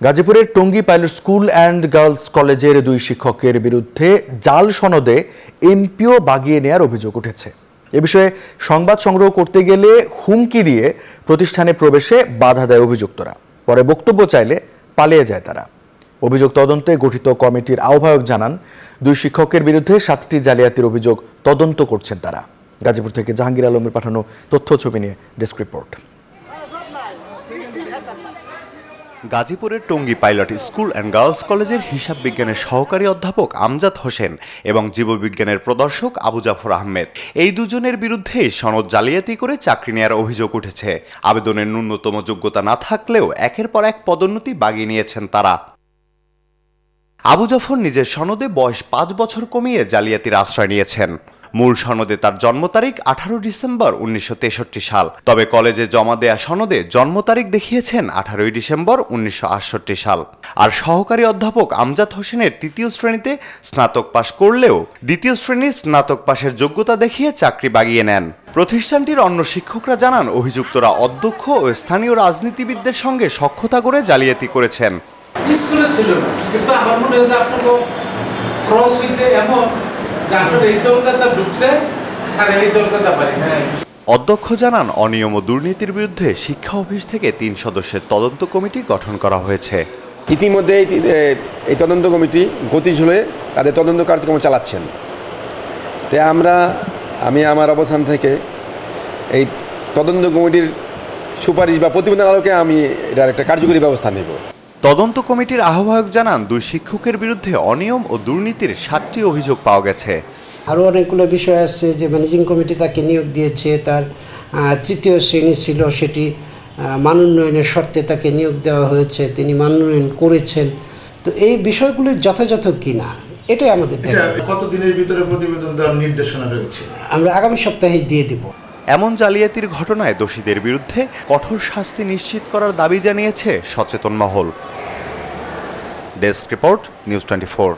গাজীপুরের Tongi pilot school and girls কলেজের দুই শিক্ষকের বিরুদ্ধে জাল সনদে এমপিও বাগিয়ে নেওয়ার অভিযোগ উঠেছে। এ বিষয়ে সংবাদ সংগ্রহ করতে গেলে হুমকি দিয়ে প্রতিষ্ঠানে প্রবেশে বাধা দেয় অভিযুক্তরা। পরে বক্তব্য চাইলে পালিয়ে যায় তারা। অভিযোগ তদন্তে গঠিত কমিটির আহ্বায়ক জানান, দুই শিক্ষকের বিরুদ্ধে 7টি জালিয়াতির অভিযোগ তদন্ত করছেন তারা। গাজীপুর থেকে জাহাঙ্গীর আলমের পাঠানো তথ্য ছবি নিয়ে ডেস্ক রিপোর্ট। গাজীপুরের Tongi pilot school and girls কলেজের হিসাব বিজ্ঞানের সহকারী অধ্যাপক আমজাদ হোসেন এবং জীববিজ্ঞানের প্রদর্শক আবু জাফর আহমেদ, এই দুজনের বিরুদ্ধেই সনদ জালিয়াতি করে চাকরি নেওয়ার অভিযোগ উঠেছে। আবেদনের ন্যূনতম যোগ্যতা না থাকলেও একের পর এক পদোন্নতি বাগিয়ে নিয়েছেন তারা। আবু জাফর নিজের সনদে বয়স 5 বছর কমিয়ে জালিয়াতির আশ্রয় নিয়েছেন। মূল সনদে তার জন্ম তারিখ 18 ডিসেম্বর 1963 সাল। তবে কলেজে জমা দেয়া সনদে জন্ম তারিখ দেখিয়েছেন 18 ডিসেম্বর 1968 সাল। আর সহকারী অধ্যাপক আমজাদ হোসেনের 3য় শ্রেণীতে স্নাতক পাশ করলেও 2য় শ্রেণীর স্নাতক পাশের যোগ্যতা দেখিয়ে চাকরি বাগিয়ে নেন। প্রতিষ্ঠানটির অন্য শিক্ষকরা জানান, অভিযুক্তরা অধ্যক্ষ ও স্থানীয় রাজনীতিবিদদের সঙ্গে সখ্যতা করে জালিয়াতি করেছেন। স্কুলে ছিল না, কিন্তু আমার মনে হয় আপনাকে ক্রস হইছে এমন যে আপনার এই দরকারটা ঢুকছে, স্যার এই দরকারটা বাড়িছে। অধ্যক্ষ জানান, অনিয়ম ও দুর্নীতির বিরুদ্ধে শিক্ষা অফিস থেকে 3 সদস্যের তদন্ত কমিটি গঠন করা হয়েছে। ইতিমধ্যে এই তদন্ত কমিটি গতিশীল হয়ে তাদের তদন্ত কার্যক্রম চালাচ্ছেন। তাই আমি আমার অবস্থান থেকে এই তদন্ত কমিটির সুপারিশ বা প্রতিবেদনের আলোকে আমি এটার একটা কার্যকরী ব্যবস্থা নেব। তদন্ত কমিটির আহ্বায়ক জানান, দুই শিক্ষকের বিরুদ্ধে অনিয়ম ও দুর্নীতির 7টি অভিযোগ পাওয়া গেছে। আরও অনেকগুলো বিষয় আছে যে ম্যানেজিং কমিটি তাকে নিয়োগ দিয়েছে, তার 3য় শ্রেণী ছিল, সেটি মানোন্নয়নের শর্তে তাকে নিয়োগ দেওয়া হয়েছে, তিনি মানোন্নয়ন করেছেন। তো এই বিষয়গুলি যথাযথ কিনা এটাই আমাদের কতদিনের ভিতরে প্রতিবেদন দেওয়ার নির্দেশনা রয়েছে? আমরা আগামী সপ্তাহে দিয়ে দেব। এমন জালিয়াতির ঘটনায় দোষীদের বিরুদ্ধে কঠোর শাস্তি নিশ্চিত করার দাবি জানিয়েছে সচেতন মহল। Desk report, news 24।